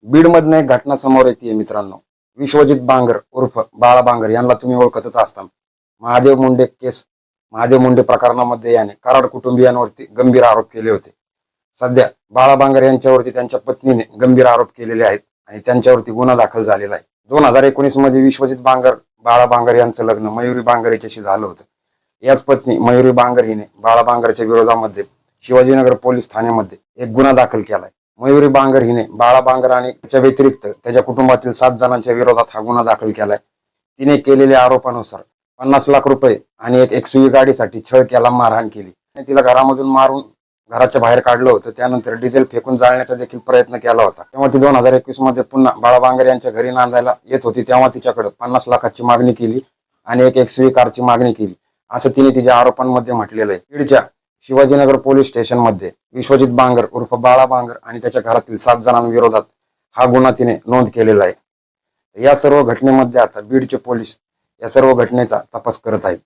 बीडमधनं एक घटना समोर येते मित्रांनो. विश्वजित बांगर उर्फ बाळा बांगर यांना तुम्ही ओळखतच असता. महादेव मुंडे प्रकरणामध्ये याने कराड कुटुंबियांवरती गंभीर आरोप केले होते. सध्या बाळा बांगर यांच्यावरती त्यांच्या पत्नीने गंभीर आरोप केलेले आहेत आणि त्यांच्यावरती गुन्हा दाखल झालेला आहे. 2019 मध्ये विश्वजित बांगर बाळा बांगर यांचं लग्न मयुरी बांगर याच्याशी झालं होतं. याच पत्नी मयुरी बांगर हिने बाळा बांगरच्या विरोधामध्ये शिवाजीनगर पोलीस ठाण्यामध्ये एक गुन्हा दाखल केलाय. मयुरी बांगर हिने बाळा बांगर आणि त्याच्या व्यतिरिक्त त्याच्या कुटुंबातील 7 जणांच्या विरोधात हा गुन्हा दाखल केलाय. तिने केलेल्या आरोपानुसार 50 लाख रुपये आणि एक XUV गाडीसाठी छळ केला, मारहाण केली आणि तिला घरामधून मारून घराच्या बाहेर काढलं होतं. त्यानंतर डिझेल फेकून जाळण्याचा देखील प्रयत्न केला होता. तेव्हा ती 2021 मध्ये पुन्हा बाळा बांगर यांच्या घरी नांदायला येत होती. तेव्हा तिच्याकडे 50 लाखाची मागणी केली आणि एक XUV कारची मागणी केली, असं तिने तिच्या आरोपांमध्ये म्हटलेलं आहे. बीडच्या शिवाजीनगर पोलीस स्टेशनमध्ये विश्वजित बांगर उर्फ बाळा बांगर आणि त्याच्या घरातील 7 जणांविरोधात हा गुन्हा तिने नोंद केलेला आहे. या सर्व घटनेमध्ये आता बीडचे पोलीस या सर्व घटनेचा तपास करत आहेत.